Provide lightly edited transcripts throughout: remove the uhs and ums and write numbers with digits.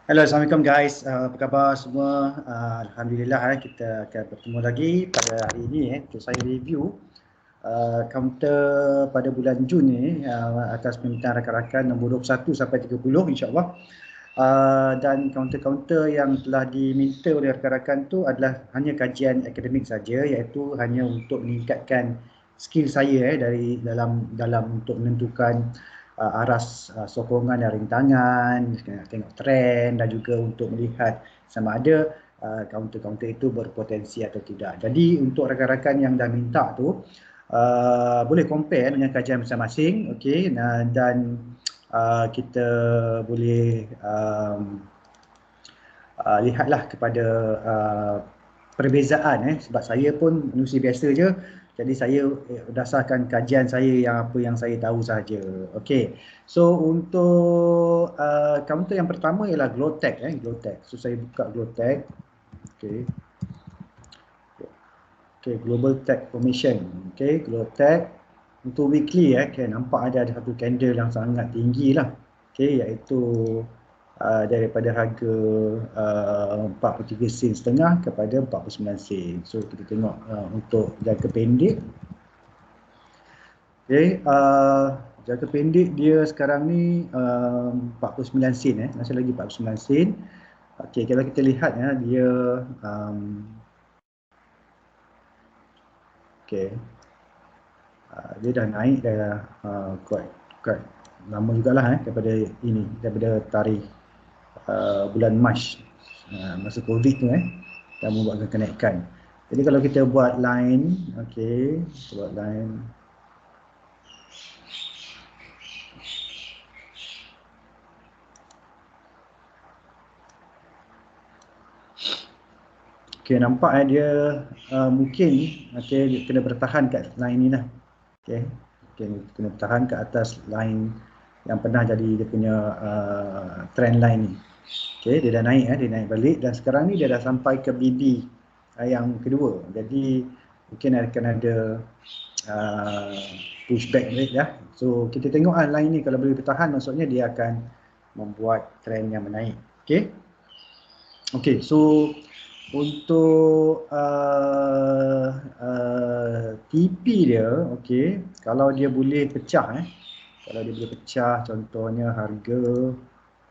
Hello, Assalamualaikum guys. Apa khabar semua? Alhamdulillah kita akan bertemu lagi pada hari ini untuk saya review counter pada bulan Jun ni atas permintaan rakan-rakan nombor 21 sampai 30 insya-Allah. Dan kaunter-kaunter yang telah diminta oleh rakan-rakan tu adalah hanya kajian akademik saja, iaitu hanya untuk meningkatkan skill saya dari dalam untuk menentukan aras sokongan dan rintangan, tengok trend dan juga untuk melihat sama ada kaunter-kaunter itu berpotensi atau tidak. Jadi untuk rakan-rakan yang dah minta tu boleh compare dengan kajian masing-masing, okey, dan kita boleh lihatlah kepada perbezaan sebab saya pun manusia biasa je, jadi saya berdasarkan kajian saya yang apa yang saya tahu sahaja. Okey. So untuk counter yang pertama ialah Glotec Glotec. So saya buka Glotec. Okey. Okey, Global Tech Formation. Okey, Glotec untuk weekly nampak ada satu candle yang sangat tinggi lah. Okey, iaitu daripada harga 43 sen setengah kepada 49 sen. So kita tengok untuk jangka pendek. Okey, jangka pendek dia sekarang ni 49 sen masih lagi 49 sen. Okey, kalau kita lihat dia okey. Dia dah naik dah quite lama jugalah daripada tarikh bulan Mac masa Covid tu dah membuatkan kenaikan. Jadi kalau kita buat line, okey, kita buat line. Okey, nampak dia mungkin dia kena bertahan kat line ni lah. Okey, kena bertahan kat atas line yang pernah jadi dia punya trend line ni. Okey, dia dah naik dia naik balik dan sekarang ni dia dah sampai ke BB yang kedua. Jadi mungkin akan ada pushback balik ya. So kita tengok line ni kalau boleh bertahan, maksudnya dia akan membuat trend yang menaik. Okey. Okey, so untuk TP dia, okey, kalau dia boleh pecah kalau dia boleh pecah, contohnya harga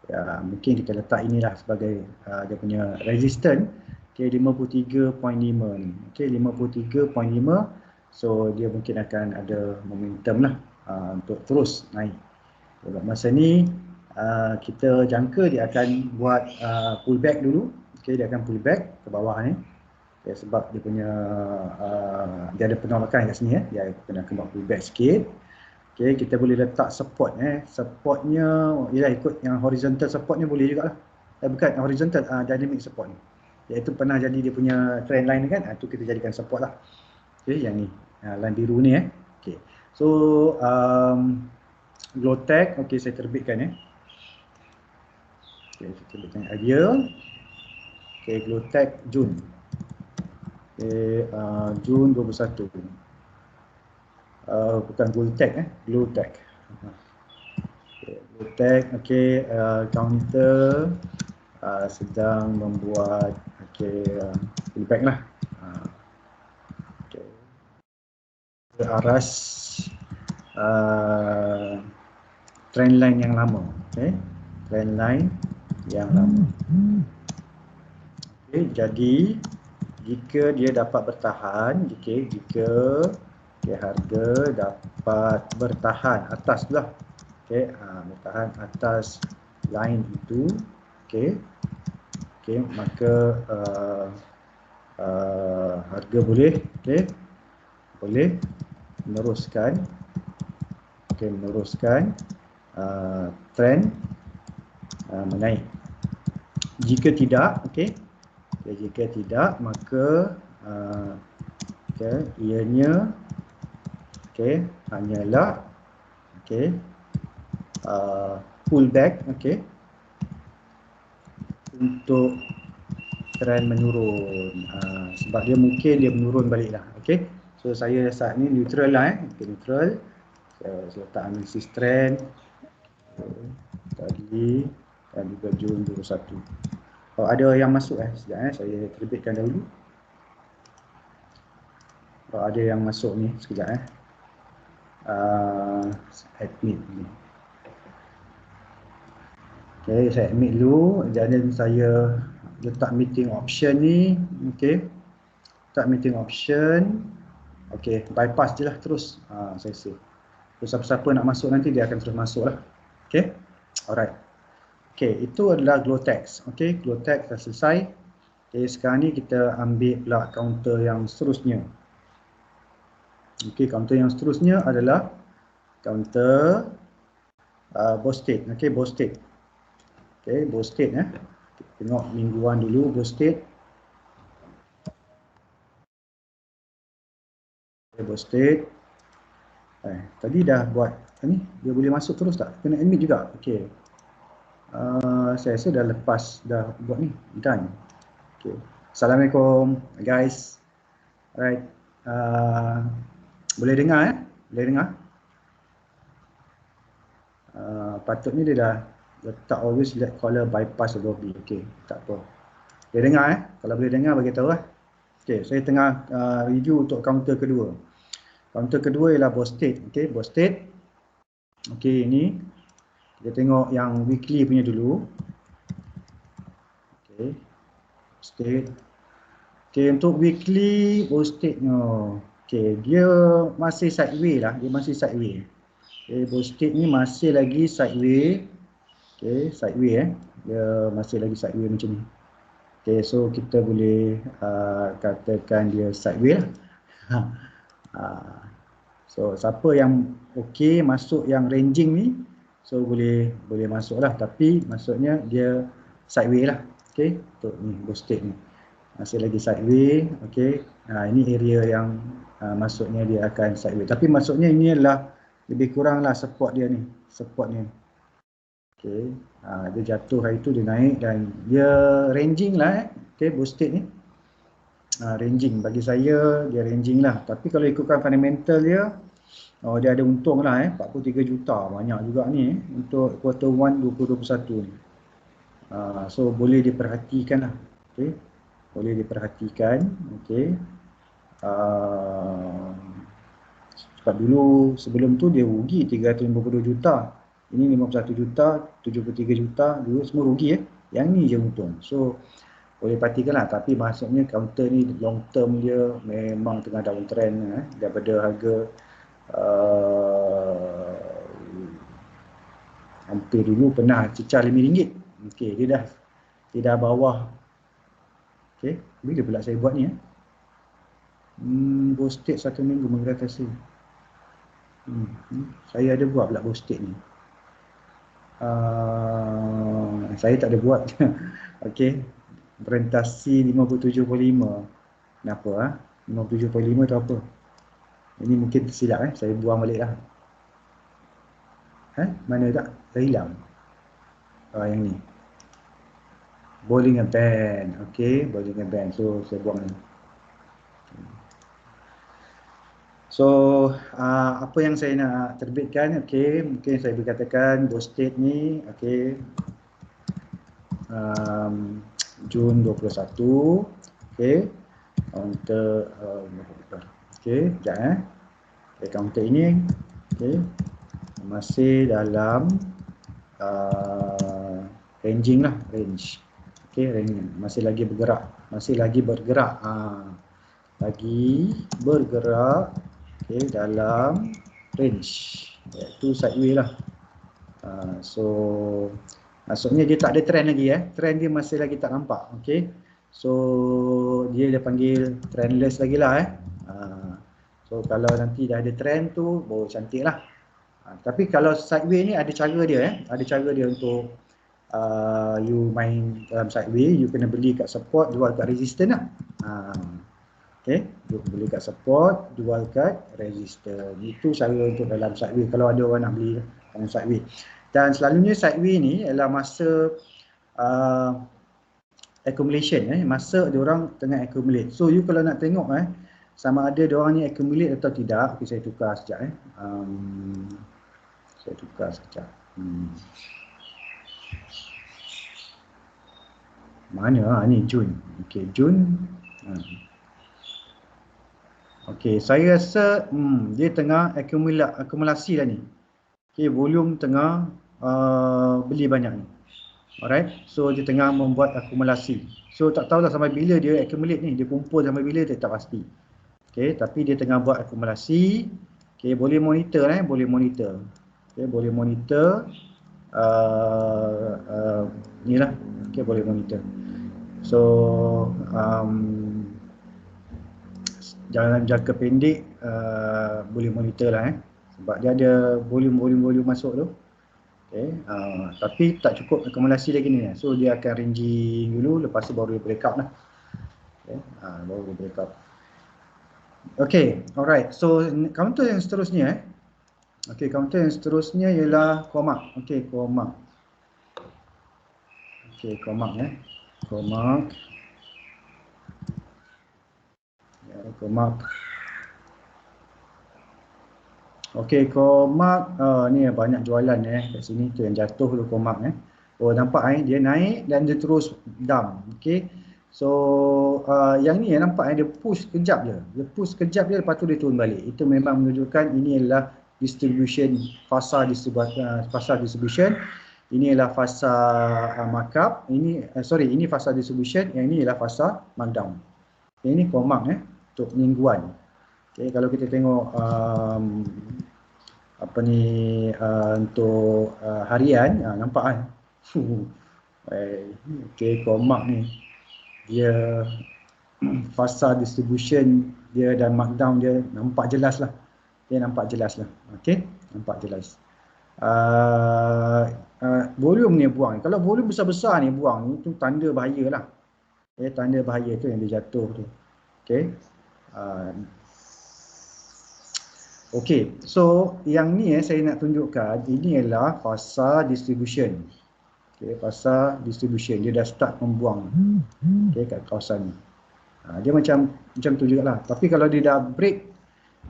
ya, mungkin kita letak inilah sebagai dia punya resistance. Okey, 53.5 ni. Okey, 53.5. So dia mungkin akan ada momentum lah untuk terus naik. Pada masa ni kita jangka dia akan buat pullback dulu. Okey, dia akan pullback ke bawah ni. Okay, sebab dia punya dia ada penolakan kat sini dia kena buat pullback sikit. Okey, kita boleh letak support supportnya ialah ikut yang horizontal supportnya boleh jugalah. Bukan horizontal, dynamic support ni. Iaitu pernah jadi dia punya trend line kan, tu kita jadikan support lah. Okey, yang ni. Line biru ni Okey. So Glotec, okey saya terbitkan Okey, saya terbitkan ideal. Okey, Glotec Jun. Okey, Jun 21. Bukan Glotec Glotec. Glotec, okey, counter sedang membuat pullback lah. Okey. Aras trend line yang lama, okey. Trend line yang lama. Okey, jadi jika dia dapat bertahan, jika harga dapat bertahan atas lah. Okey, bertahan atas line itu, okey, maka harga boleh meneruskan trend menaik. Jika tidak, jika tidak, maka ianya hanyalah pullback untuk trend menurun, sebab dia mungkin dia menurun balik lah. So saya saat ni neutral lah neutral. Saya letak analisis trend tadi. dan juga Jun 21. Kalau ada yang masuk sekejap saya terbitkan dahulu. Kalau ada yang masuk ni sekejap admit ni. Okay, saya admit dulu, dan saya letak meeting option ni. Okay, letak meeting option. Okay, bypass je lah terus. Saya save. So, siapa-siapa nak masuk nanti dia akan terus masuk lah. Okay, alright. Okay, itu adalah GlowText. Okay, GlowText dah selesai. Okay, sekarang ni kita ambil pula counter yang seterusnya. Okay, counter yang seterusnya adalah counter Bostate. Okay, Bostate. Okay, Bostate kita tengok mingguan dulu Bostate. Okay, Bostate. Tadi dah buat ni, dia boleh masuk terus tak? Kena admit juga. Okay. Saya rasa dah lepas dah buat ni, done. Okay. Assalamualaikum guys. Alright. Boleh dengar Boleh dengar? Patutnya dia dah letak always let caller bypass the lobby. Okay, tak apa. Boleh dengar Kalau boleh dengar bagi tahu Okay, saya tengah review untuk counter kedua. Counter kedua ialah Bostate. Okay, Bostate. Okay, ini kita tengok yang weekly punya dulu. Okay, Bostate. Okay, untuk weekly Bostate-nya. Okay, dia masih sideway lah. Dia masih sideway. Okay, Bostate ni masih lagi sideway. Okay, sideway dia masih lagi sideway macam ni. Okay, so kita boleh katakan dia sideway lah. So siapa yang okey masuk yang ranging ni, so boleh masuk lah, tapi maksudnya dia sideway lah. Okay, untuk ni Bostate ni masih lagi sideway. Okay, ini area yang maksudnya dia akan sideway, tapi maksudnya ini adalah lebih kurang lah support dia ni, supportnya. Okay, dia jatuh hari tu, dia naik dan dia ranging lah okay, Bostate ni ranging, bagi saya dia ranging lah, tapi kalau ikutkan fundamental dia dia ada untung lah 43 juta, banyak juga ni untuk quarter 1 2021 ni. So boleh diperhatikan lah. Okay, boleh diperhatikan. Okay, sebab dulu sebelum tu dia rugi 352 juta, ini 51 juta, 73 juta, dulu semua rugi yang ni je untung. So boleh perhatikan lah, tapi maksudnya counter ni long term dia memang tengah downtrend daripada harga hampir dulu pernah cecah RM5. Okey, dia dah bawah. Okey, bila pula saya buat ni Bostate 1 minggu menggratasi. Saya ada buat pula Bostate ni. Saya tak ada buat. Okey, berentasi 57.5. Kenapa 57.5 tu apa? Ini mungkin tersilap saya buang balik lah. Mana tak? Saya hilang. Yang ni. Bollinger Band. Okey, Bollinger Band. So saya buang ni. So apa yang saya nak terbitkan, okey, mungkin saya berkatakan Bostate ni, okey, Jun 21, okey, counter, okey, sekejap okay, counter ini, okey, masih dalam ranging lah, range, okey, ranging, masih lagi bergerak, lagi bergerak, okey, dalam range, iaitu sideway lah. So maksudnya dia tak ada trend lagi trend dia masih lagi tak nampak. Okey, so dia panggil trendless lagi lah so kalau nanti dah ada trend tu baru cantik lah. Tapi kalau sideway ni ada cara dia ada cara dia untuk you main dalam sideway, you kena beli kat support, jual kat resistance lah. Okay, beli kat support, jual kat resistance. Itu cara untuk dalam sideway kalau ada orang nak beli dalam sideway. Dan selalunya sideway ni adalah masa accumulation masa diorang tengah accumulate. So you kalau nak tengok sama ada diorang ni accumulate atau tidak, okay, saya tukar sekejap saya tukar sekejap. Mana? Ni Jun. Okey, Jun. Okey, saya rasa dia tengah akumulasi dah ni. Okey, volume tengah beli banyak ni. Alright, so dia tengah membuat akumulasi. So tak tahulah sampai bila dia accumulate ni, dia kumpul sampai bila tak pasti. Okey, tapi dia tengah buat akumulasi. Okey, boleh monitor boleh monitor. Okey, boleh monitor ni lah. Okey, boleh monitor. So dalam jangka pendek boleh monitor lah sebab dia ada volume masuk tu. Okay. Tapi tak cukup akumulasi lagi ni. So dia akan ranging dulu, lepas tu baru dia break out lah. Okay. Baru dia break out. Okay, alright. So counter yang seterusnya okay, counter yang seterusnya ialah Comac. Okay, Comac. Okay, Comac Comac. Comac. Okey, Comac ni banyak jualan kat sini tu yang jatuh tu Comac Oh, nampak dia naik dan dia terus dump. Okey. So yang ni nampak dia push kejap je. Dia push kejap je, lepas tu dia turun balik. Itu memang menunjukkan ini adalah distribution, fasa distribution. Ini adalah fasa markup. Ini fasa distribution, yang ini adalah fasa markdown. Ini Comac untuk mingguan. Okay, kalau kita tengok untuk harian, nampak kan? Okay, Comac ni dia fasa distribution dia dan markdown dia nampak jelas lah. Dia nampak jelas lah. Okay, nampak jelas. Volume ni buang. Kalau volume besar-besar ni buang, itu tanda bahaya lah. Tanda bahaya tu yang dia jatuh tu. Okay. Okey, so yang ni saya nak tunjukkan, ini adalah fasa distribution. Okey, fasa distribution, dia dah start membuang kat kawasan ni. Dia macam tu jugalah. Tapi kalau dia dah break,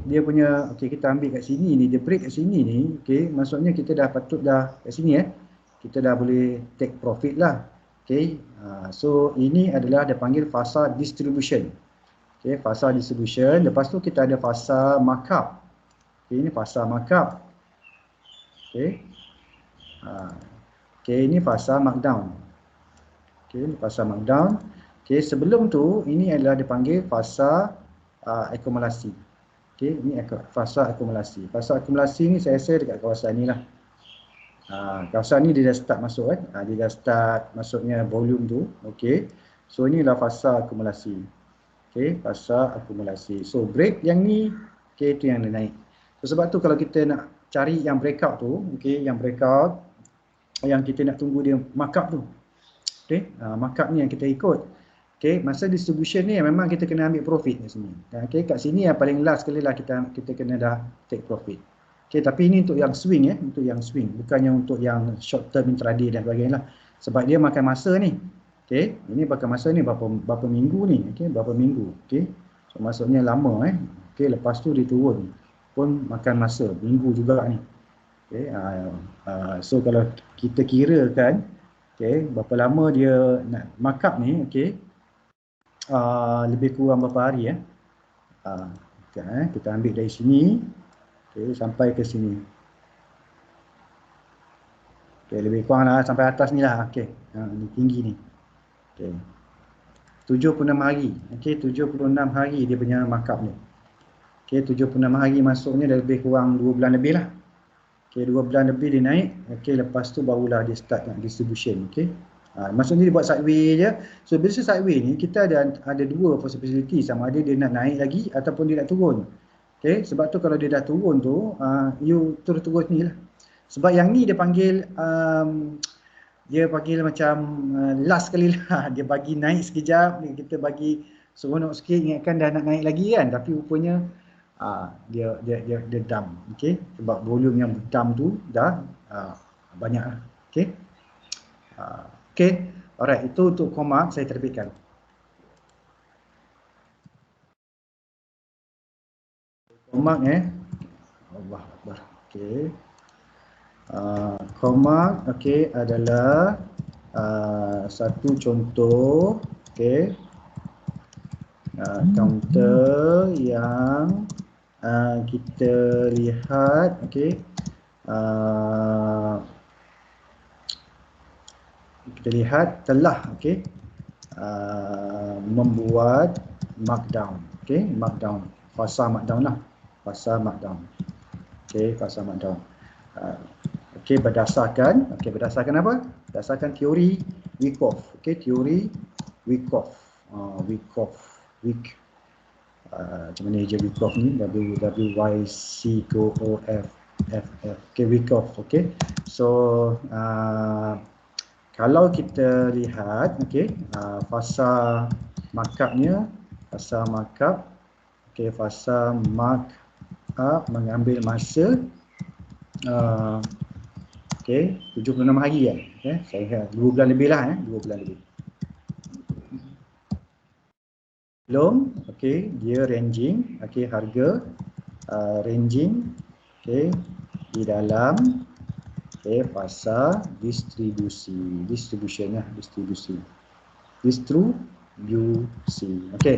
dia punya, okey kita ambil kat sini ni, dia break kat sini ni, okey, maksudnya kita dah patut dah kat sini kita dah boleh take profit lah. Okey, so ini adalah dia panggil fasa distribution. Okey, fasa distribution, lepas tu kita ada fasa markup. Okay, ini fasa markup. Okay. Okay, ini fasa markdown. Okay, ini fasa markdown. Okay, sebelum tu ini adalah dipanggil fasa akumulasi. Okay, ini fasa akumulasi. Fasa akumulasi ni saya rasa dekat kawasan ni lah. Kawasan ni dia dah start masuk dia dah start masuknya volume tu. Okay, so inilah fasa akumulasi. Okay, fasa akumulasi. So break yang ni, okay, itu yang dia naik. So, sebab tu kalau kita nak cari yang breakout tu, okay, yang breakout yang kita nak tunggu dia markup tu. Okay, markup ni yang kita ikut. Okay, masa distribution ni memang kita kena ambil profit kat sini. Okay, kat sini yang paling last sekali lah kita kena dah take profit. Okay, tapi ini untuk yang swing untuk yang swing, bukannya untuk yang short term intraday dan sebagainya lah. Sebab dia makan masa ni. Okay, ini makan masa ni berapa minggu ni, okay, berapa minggu. Okay, so maksudnya lama Okay, lepas tu dia turun pun makan masa, minggu juga ni. Okay, so kalau kita kira kan, okay, berapa lama dia nak markup ni, okay, lebih kurang berapa hari kita ambil dari sini, okay, sampai ke sini. Okay, lebih kurang lah sampai atas ni lah, okay, ni tinggi ni. Okay, 76 hari, okay, 76 hari dia punya markup ni. Okay, 76 hari masuknya dah lebih kurang 2 bulan lebih lah. Okay, 2 bulan lebih dia naik. Okay, lepas tu barulah dia start nak distribution. Okay, maksudnya dia buat sideway je. So, bila sideway ni, kita ada dua possibility. Sama ada dia nak naik lagi ataupun dia nak turun. Okay, sebab tu kalau dia dah turun tu, you terus ni lah. Sebab yang ni dia panggil, macam last sekali lah. Dia bagi naik sekejap, kita bagi seronok sikit, ingatkan dah nak naik lagi kan. Tapi rupanya, dia dump, okey, sebab volume yang dump tu dah banyak lah. Okey, alright, itu untuk Comac saya terbitkan. Comac Allah Akbar. Okey, Comac okey adalah satu contoh, okey, counter yang kita lihat, okey, kita lihat telah, okey, membuat markdown, okey, markdown, fasa markdown lah, fasa markdown, okey, fasa markdown. Okey, berdasarkan apa? Berdasarkan teori Wyckoff, okey, teori Wyckoff, macam mana je Wyckoff ni, W-Y-C-K-O-F-F-F, okey, Wyckoff, okey. So kalau kita lihat, okey, fasa markup-nya, fasa markup, okey, fasa markup mengambil masa okey, 76 hari kan, okey, saya ingat 2 bulan lebih lah, 2 bulan lebih. Belum, okey, dia ranging, okey, harga ranging, okey, di dalam, okey, fasa distribution, okey.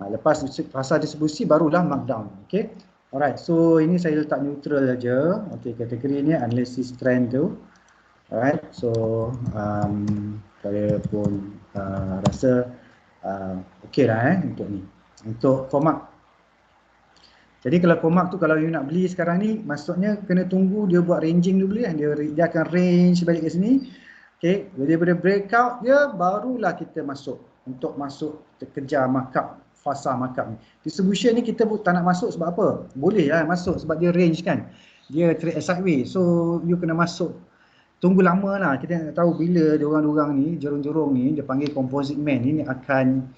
Lepas fasa distribusi barulah markdown, okey. Alright, so ini saya letak neutral saja, okey, kategori ni analisis trend tu. Alright, so saya pun rasa okey lah untuk ni, untuk Comark. Jadi kalau Comark tu, kalau you nak beli sekarang ni, maksudnya kena tunggu dia buat ranging dulu kan, dia akan range balik ke sini. Okey, daripada breakout dia barulah kita masuk, untuk masuk kejar markup, fasa markup ni. Distribution ni kita tak nak masuk sebab apa? Boleh lah masuk sebab dia range kan, dia trade sideways, so you kena masuk. Tunggu lama lah, kita nak tahu bila diorang-diorang ni, jurung-jurung ni, dia panggil composite man ni akan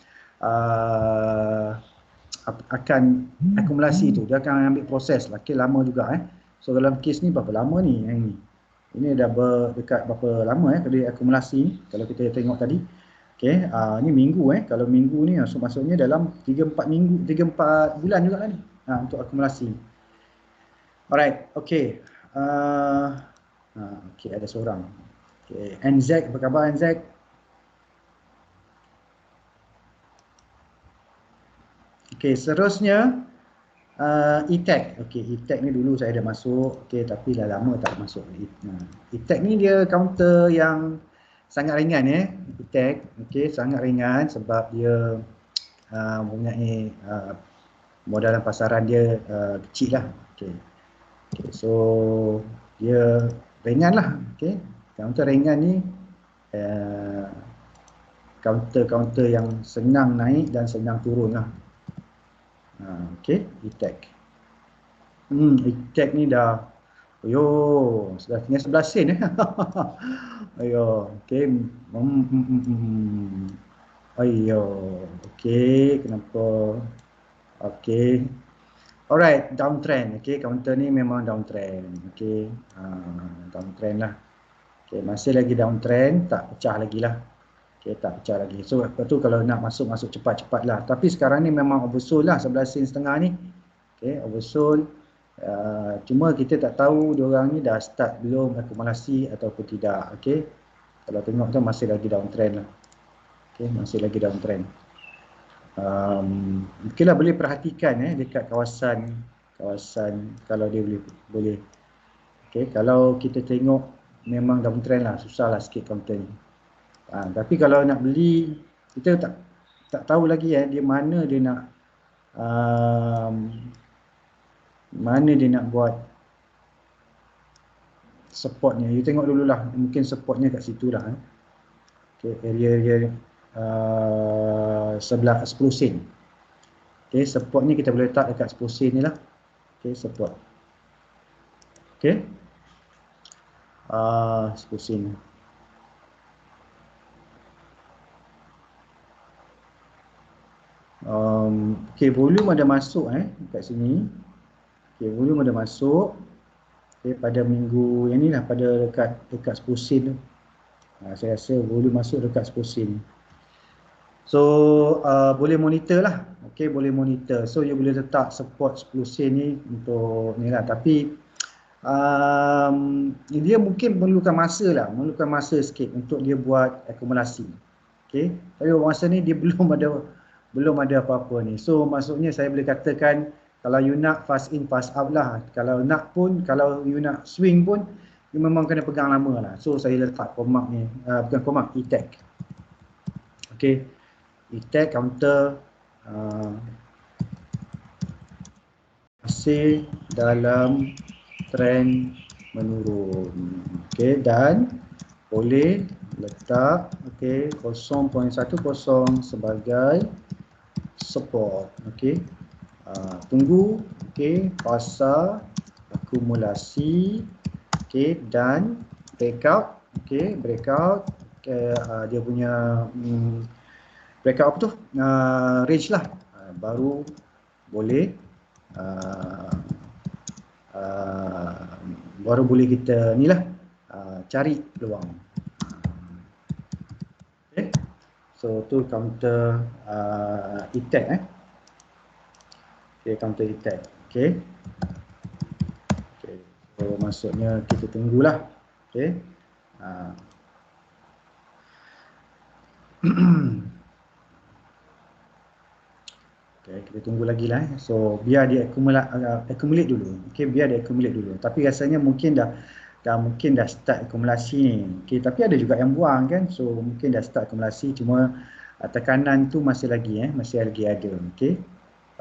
akumulasi tu, dia akan ambil proses lah, lama juga So dalam kes ni berapa lama ni yang ni? Ini dah dekat berapa lama kalau dia akumulasi ni, kalau kita tengok tadi. Okey, ni minggu kalau minggu ni maksudnya dalam 3-4 minggu, 3-4 bulan juga lah ni untuk akumulasi. Alright, okey. Okey, ada seorang. Okey, NZ, apa khabar NZ? Okey, seterusnya E-Tech. Okey, E-Tech ni dulu saya dah masuk, okey, tapi dah lama tak masuk. E-Tech ni dia counter yang sangat ringan E-Tech, okey, sangat ringan sebab dia mempunyai modalan pasaran dia kecil lah. Okey. Okay, so dia ringan lah, okey. Counter ringan ni counter yang senang naik dan senang turun lah. Okey, E-Tech. E-Tech ni dah, sudah tinggal 11 sen okey. Okey, kenapa? Okey. Alright, downtrend. Okey, counter ni memang downtrend. Okey, downtrend lah. Okey, masih lagi downtrend, tak pecah lagi lah. Okey, tak pecah lagi. So, lepas tu kalau nak masuk cepat-cepat lah. Tapi sekarang ni memang oversold lah, 11 sen setengah ni. Okey, oversold. Cuma kita tak tahu diorang ni dah start belum akumulasi ataupun tidak. Okey, kalau tengok tu masih lagi downtrend lah. Okey, masih lagi downtrend. Mungkinlah boleh perhatikan dekat kawasan kalau dia boleh. Okey, kalau kita tengok memang downtrend lah, susah lah sikit counter ni. Tapi kalau nak beli, kita tak tahu lagi dia mana dia nak buat supportnya. You tengok dululah, mungkin supportnya kat situ lah. Okey, area sebelah 10 sen. Okey, support ni kita boleh letak dekat 10 sen ni lah. Okey, support. Okey. 10 sen. Okey, volume ada masuk kat sini. Okey, volume ada masuk. Okey, pada minggu yang ni lah, pada dekat 10 sen tu. Saya rasa volume masuk dekat 10 sen. So boleh monitor lah. Okey, boleh monitor. So you boleh letak support 10 sen ni untuk ni lah. Tapi dia mungkin memerlukan masa lah, memerlukan masa sikit untuk dia buat akumulasi. Okay. Tapi masa ni dia belum ada apa-apa ni. So maksudnya saya boleh katakan kalau you nak fast in fast out lah. Kalau you nak swing pun, you memang kena pegang lama lah. So saya letak command ni, bukan command, E-tag. Okay. E-tag counter masih dalam trend menurun. Okey, dan boleh letak okey 0.10 sebagai support. Okey. Tunggu okey fasa akumulasi okey dan breakout breakout dia punya breakout apa tu? Range lah. Baru boleh baru boleh kita ni lah cari peluang. Okay. So tu counter E-tag okay, counter E-tag. Okay. Okay. So maksudnya kita tunggulah. Okay. Okay, kita tunggu lagi lah. So biar dia accumulate dulu. Okay, biar dia accumulate dulu. Tapi rasanya mungkin dah start akumulasi ni. Okay, tapi ada juga yang buang kan. So mungkin dah start akumulasi, cuma tekanan tu masih lagi ada. Okay.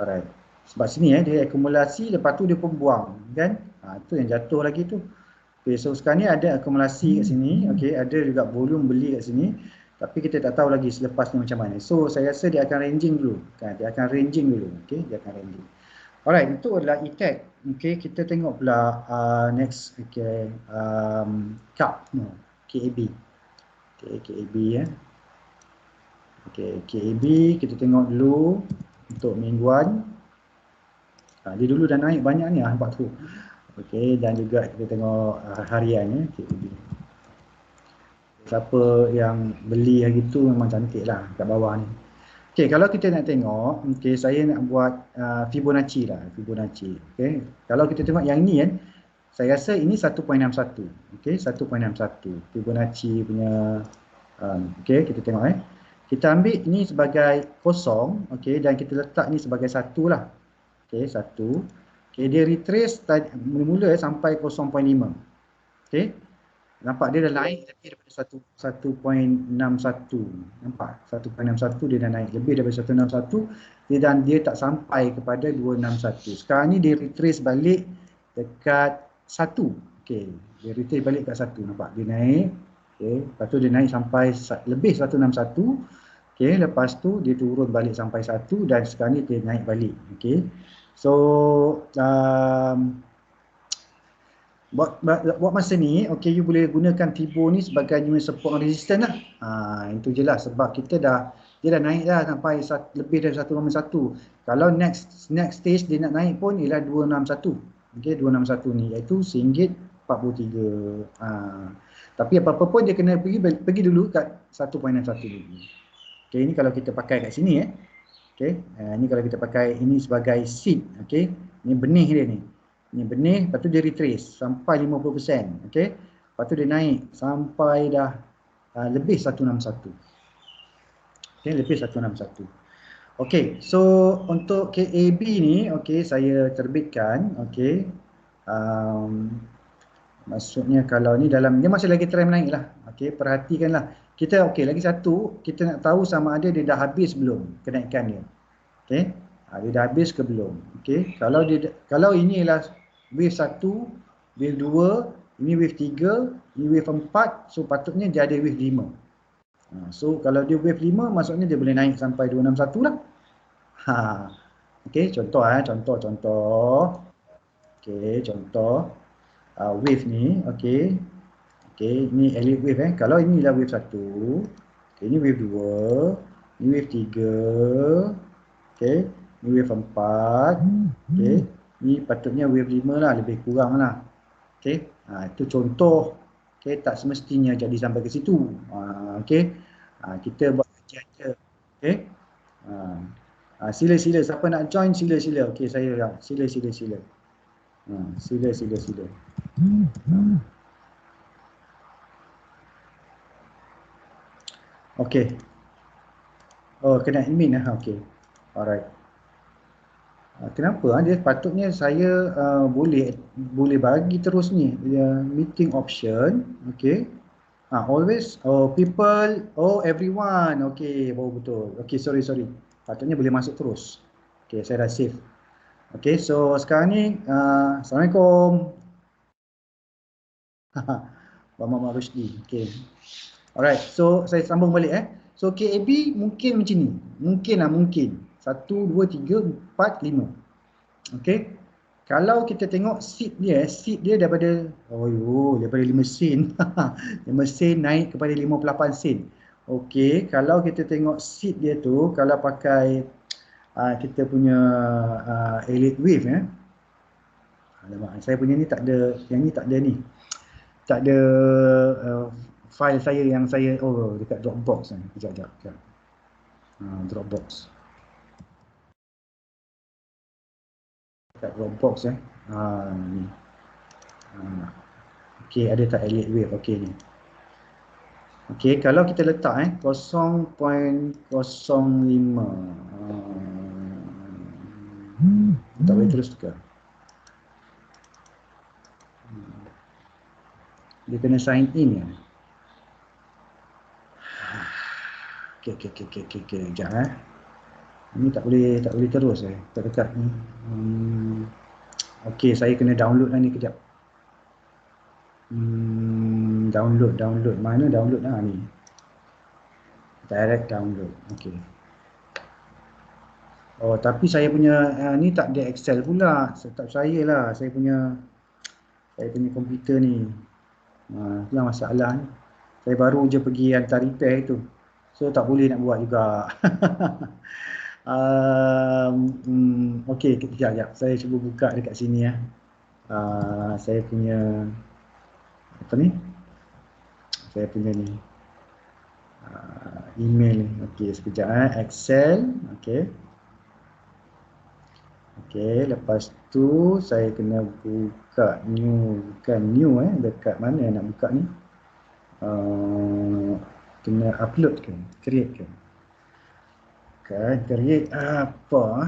Alright. Sebab sini dia akumulasi, lepas tu dia pun buang kan. Tu yang jatuh lagi tu. Okay, so sekarang ni ada akumulasi kat sini. Okay, ada juga volume beli kat sini. Tapi kita tak tahu lagi selepas ni macam mana. So saya rasa dia akan ranging dulu. Dia akan ranging dulu. Okay, dia akan ranging. Alright, itu adalah E-tag. Okay, kita tengok pula next. Okay, CAP. KAB. Okay, KAB ya. Okay, KAB kita tengok dulu untuk mingguan. Dia dulu dah naik banyak ni nampak tu. Okay, dan juga kita tengok harian ya, KAB. Siapa yang beli hari tu memang cantik lah kat bawah ni. Okay, kalau kita nak tengok, okay, saya nak buat Fibonacci lah, Fibonacci. Okay, kalau kita tengok yang ni kan, saya rasa ini 1.61. Okay, 1.61 Fibonacci punya. Okay, kita tengok kita ambil ini sebagai kosong, okay, dan kita letak ni sebagai 1 lah. Okay, 1. Okay, dia retrace mula-mula sampai 0.5. Okay. Nampak dia dah naik lebih daripada 1.61. Nampak 1.61 dia dah naik lebih daripada 1.61 dan dia tak sampai kepada 261. Sekarang ni dia retrace balik dekat 1. Okey, dia retrace balik dekat 1. Nampak dia naik. Okey, lepas tu dia naik sampai lebih 161. Okey, lepas tu dia turun balik sampai 1 dan sekarang ni dia naik balik. Okey. So buat masa ni, okay, you boleh gunakan Fibo ni sebagai new support and resistance lah. Itu je lah, sebab dia dah naik dah sampai lebih dari 1.1. Kalau next stage dia nak naik pun ialah 261. Okay, 261 ni iaitu RM1.43. Tapi apa-apa pun dia kena pergi dulu kat 1.61 dulu. Okay, ini kalau kita pakai kat sini Okay, ini kalau kita pakai ini sebagai seed. Okay, ini benih dia ni. Ni benih, lepas tu dia retrace sampai 50%. Okay. Lepas tu dia naik sampai dah lebih 161. Okay, lebih 161. Okay, so untuk KAB ni, okay, saya terbitkan. Okay. Maksudnya kalau ni dalam, dia masih lagi trend naik lah. Okay, perhatikanlah. Kita, okay, lagi satu, kita nak tahu sama ada dia dah habis belum kenaikan dia. Okay. Dia dah habis ke belum? Okay. Kalau ini ialah wave 1, wave 2, ini wave 3, ini wave 4, so patutnya dia ada wave 5. So kalau dia wave 5, maksudnya dia boleh naik sampai 261 lah. Okay, contoh contoh. Okay, contoh wave ni, okay. Okay, ini elite wave Kalau ini adalah wave 1, okay, ini wave 2, ini wave 3, okay. Ni wave 4, okay. Ni patutnya wave 5 lah, lebih kurang lah. Okay, itu contoh. Okay, tak semestinya jadi sampai ke situ. Okay, kita buat kajian je. Okay, sila-sila, siapa nak join sila-sila. Okay, saya sila. Sila. Okey. Oh, kena admin lah. Okey. Alright. Kenapa? Dia patutnya saya boleh bagi terus ni meeting option. Okey. Always, people, everyone. Okey, betul. Okey, sorry. Patutnya boleh masuk terus. Okey, saya dah save. Okey, so sekarang ni, Assalamualaikum. Muhammad Rusdi. Okey. Alright, so saya sambung balik. So KAB mungkin macam ni. Mungkin. 1, 2, 3, 4, 5. Okey. Kalau kita tengok seed dia daripada daripada 5 sen. 5 sen naik kepada 58 sen. Okey, kalau kita tengok seed dia tu, kalau pakai kita punya Elite Wave Alamak, saya punya ni tak ada, yang ni tak ada ni. Tak ada file saya yang saya dekat Dropbox ni. Kejap. Dropbox. Dekat Dropbox ni. Okey, ada tak Elite Wave? Okey ni. Okey, kalau kita letak 0.05. Tak boleh terus ke? Dia kena sign in ya. Okey. Sekejap Ini tak boleh terus dekat ni. Okey, saya kena download lah ni kejap. Download. Mana download ni? Direct download. Okey. Oh, tapi saya punya ni tak ada Excel pula. Tak saya lah. Saya punya komputer ni. Itulah masalah ni. Saya baru je pergi hantar repair tu. So tak boleh nak buat juga. Okey, kejap. Saya cuba buka dekat sini saya punya apa ni? Saya punya ni email ni. Okey, sekejap Excel. Okey, lepas tu saya kena buka bukan new dekat mana nak buka ni? Kena upload ke? Create ke? Create apa?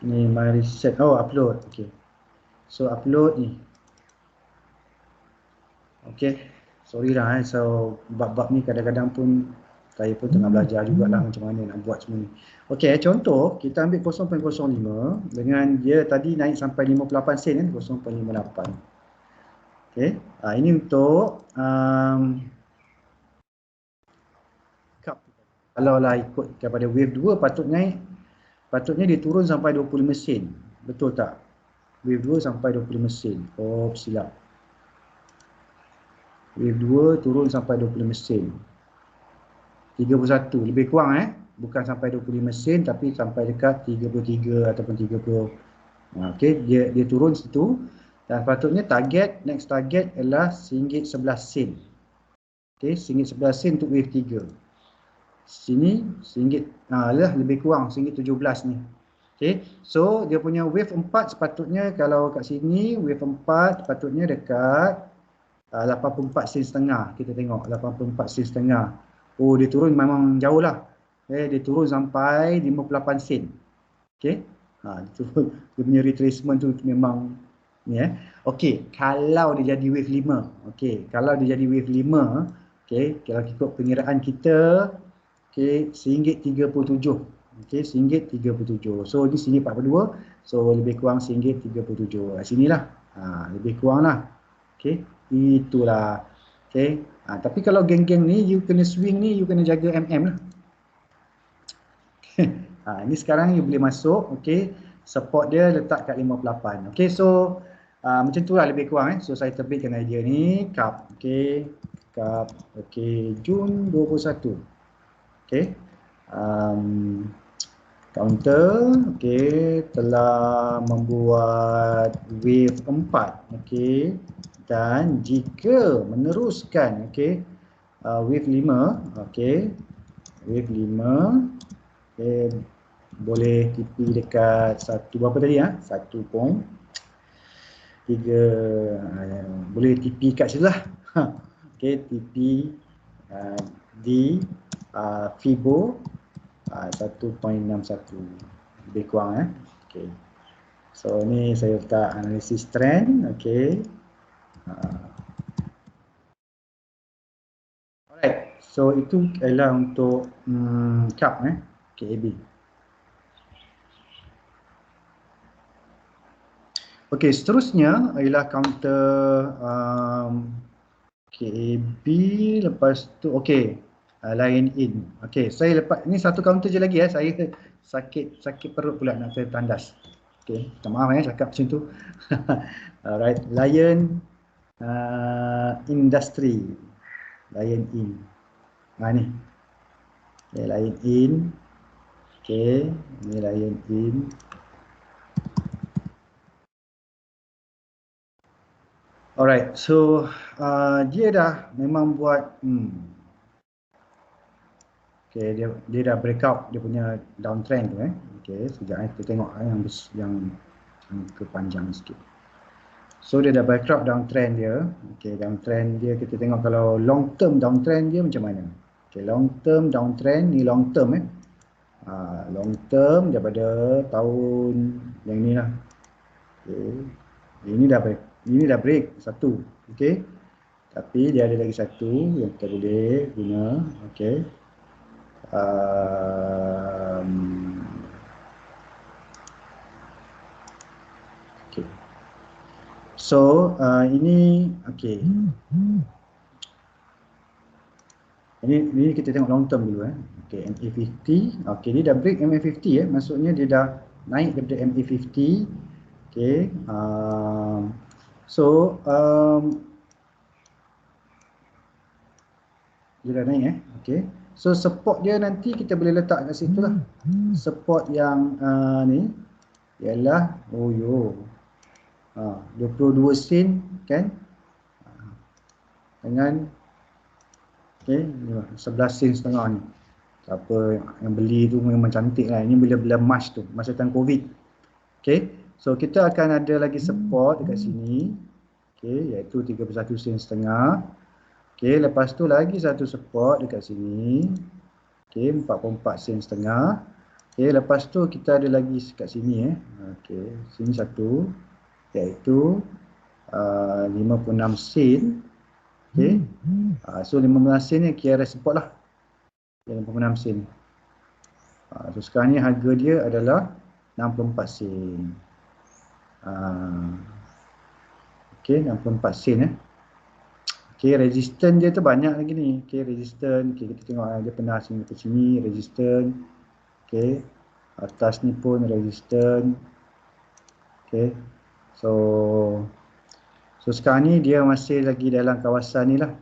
Ni my reset. Upload. Okey. So upload ni. Okey. Sorry lah so bab-bab ni kadang-kadang pun saya pun tengah belajar jugalah macam mana nak buat semua ni. Okey, contoh kita ambil 0.05 dengan dia tadi naik sampai 58 sen 0.58. Okey. Ini untuk kalau lah ikut kepada wave 2 patutnya dia turun sampai 25 sen. Betul tak? Wave 2 sampai 25 sen. Silap. Wave 2 turun sampai 25 sen. 31 lebih kurang bukan sampai 25 sen tapi sampai dekat 33 ataupun 30. Okey, dia turun situ dan patutnya next target adalah RM1.11. Okey, RM1.11 untuk wave 3. Sini RM1 lah lebih kurang RM1.17 ni. Okey, so dia punya wave 4 sepatutnya kalau kat sini wave 4 sepatutnya dekat 84 sen setengah. Kita tengok 84 sen setengah. Dia turun memang jauh lah. Dia turun sampai 58 sen. Okey. Dia punya retracement tu memang ni Okey, kalau dia jadi wave 5. Okey, kalau dia jadi wave 5, okey, kalau ikut pengiraan kita, okey, RM1.37. Okey, RM1.37. So ni RM1.42. So lebih kurang RM1.37. Sinilah. Lebih kurang lah. Okey, itulah. Okey. Tapi kalau geng-geng ni you kena swing ni, you kena jaga MM lah. Ini sekarang you boleh masuk. Okey, support dia letak kat 58. Okey, so macam tu lah lebih kurang So saya terbitkan idea ni cup. Okey, cup. Okey, Jun 21. Okey, counter. Okey, telah membuat wave 4. Okey, dan jika meneruskan wave 5, okey, wave 5, okey, boleh TP dekat berapa tadi 1.3, boleh TP kat situ lah. Okey, TP di Fibo 1.61 lebih kurang okey. So ni saya letak analisis trend, okey. Alright, so itu ialah untuk CAP KAB. Okey, seterusnya ialah counter KAB, lepas tu okey, line in. Okey, saya lepas ni satu counter je lagi saya sakit perut pula nak tandas. Okey, minta maaf cakap macam tu. Alright, Lion Industry. Lion in. Ni. Okay, Lion in. Okey, ni Lion in. Alright, so dia dah memang buat okay, dia dah breakout dia punya downtrend tu Okay, sekejap kita tengok yang kepanjang sikit. So dia dah breakout downtrend dia. Okay, downtrend dia kita tengok kalau long term downtrend dia macam mana. Okay, long term downtrend ni long term long term daripada tahun yang ni lah. Okay, ini dah break satu. Okay, tapi dia ada lagi satu yang kita boleh guna. Okay. Okay. So ini okay. Ini kita tengok long term dulu Okay, MA50. Okay, dia dah break MA50 maksudnya dia dah naik daripada MA50. Okay. Dia dah naik Okay. So support dia nanti kita boleh letak kat situ lah. Support yang ni ialah 22 sen kan. Dengan okay, 11 sen setengah ni. Siapa yang beli tu memang cantik lah. Ini bila March tu, masa tahun Covid. Okay, so kita akan ada lagi support dekat sini. Okay, iaitu 31 sen setengah. Okay, lepas tu lagi satu support dekat sini. Okay, 44 sen setengah. Okay, lepas tu kita ada lagi kat sini Okay, sini satu. Iaitu 56 sen. Okay, so 15 sen ni kira support lah. 56 sen. So sekarang ni harga dia adalah 64 sen. Okay, 64 sen Okay, resistance dia tu banyak lagi ni. Okay, resistance. Okay, kita tengok dia pernah sini ke sini, resistance. Okay, atas ni pun resistance. Okay, so sekarang ni dia masih lagi dalam kawasan ni lah.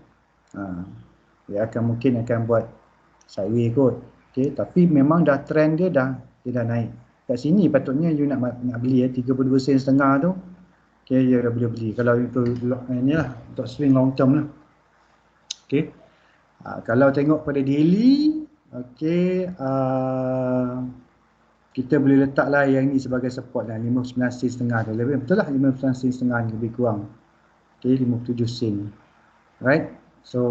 Dia mungkin akan buat sideways kot. Okay, tapi memang dah trend dia dah naik. Kat sini patutnya you nak beli 32 sen setengah tu. Okay, you dah boleh beli. Kalau itu ni lah untuk swing long term lah. Okay. Kalau tengok pada daily, okay, kita boleh letak lah yang ni sebagai support lah, 59 sen setengah tu. Betul lah 59 sen setengah ni lebih kurang. Okay, 57 sen. Right. So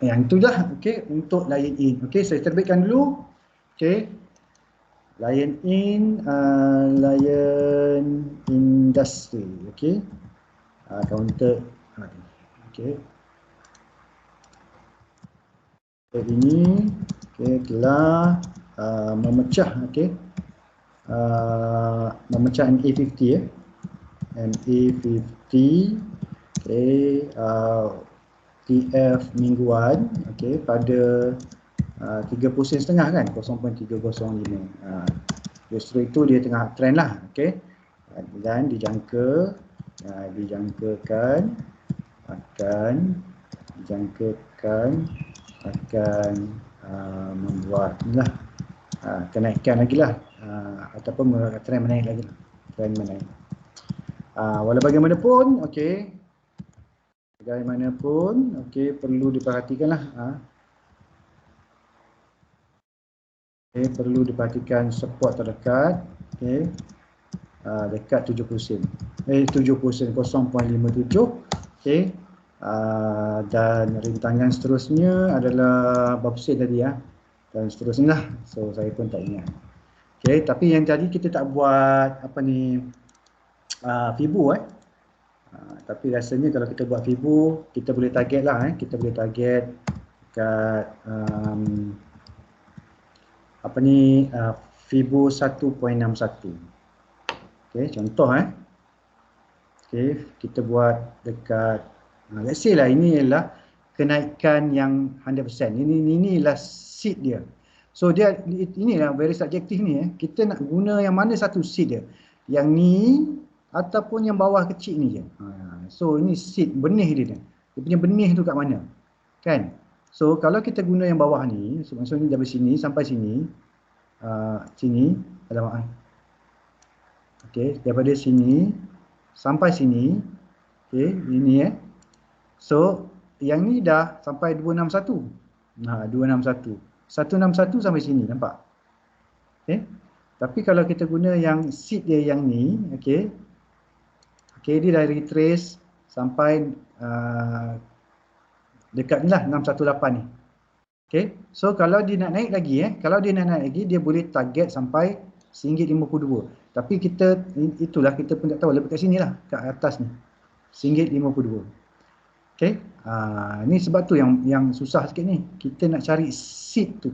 yang tu lah. Okay, untuk Lion in. Okay, saya terbitkan dulu. Okay, Lion in, Lion Industry. Okay, counter. Okay, ini okay, telah memecah. Okay, memecah MA50 MA50. Okay, TF mingguan pada 30 sen setengah kan, 0.305. Justru itu dia tengah trend lah. Dan dijangkakan akan membuat inilah kenaikan lagi lah, ataupun trend menaik lagi lah. Walau bagaimanapun bagaimanapun perlu diperhatikan lah. Okay, perlu diperhatikan support terdekat. Okay. Dekat 70 sen. 70 sen 0.57. Okay. Dan rintangan seterusnya adalah berapa sen tadi ya? Dan seterusnya lah. So saya pun tak ingat. Okay, tapi yang tadi kita tak buat apa ni Fibo tapi rasanya kalau kita buat Fibo, kita boleh target lah kita boleh target dekat apa ni Fibo 1.61. Okey, contoh okey, kita buat dekat let's say lah ini ialah kenaikan yang 100%. Ini ialah seed dia. So dia inilah very subjektif ni kita nak guna yang mana satu seed dia. Yang ni ataupun yang bawah kecil ni je. So ini seed benih dia. Dia punya benih tu kat mana? Kan? So kalau kita guna yang bawah ni, so, maksudnya dari sini sampai sini, sini, alamak. Okey, daripada sini sampai sini, okey, ini So yang ni dah sampai 261. 261. 161 sampai sini, nampak? Okey. Tapi kalau kita guna yang seed dia yang ni, okey. Okey, dia dah retrace sampai dekat ni lah 618 ni. Okey. So kalau dia nak naik lagi kalau dia nak naik lagi dia boleh target sampai RM1.52. Tapi kita itulah kita pun tak tahu lebih kat sini lah, kat atas ni. RM1.52. Okey. Ni sebab tu yang susah sikit ni. Kita nak cari seed tu.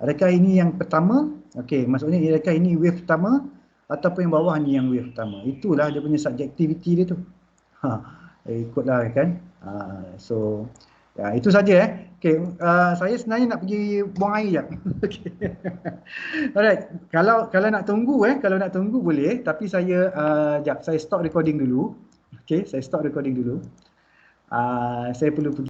Adakah ini yang pertama? Okey, maksudnya adakah ini wave pertama ataupun yang bawah ni yang wave pertama. Itulah dia punya subjektiviti dia tu. Ikutlah kan. So ya, itu saja Okey, saya sebenarnya nak pergi buang air jap. Okey. Alright, kalau nak tunggu kalau nak tunggu boleh, tapi saya jap saya stop recording dulu. Okey, saya stop recording dulu. Saya perlu pergi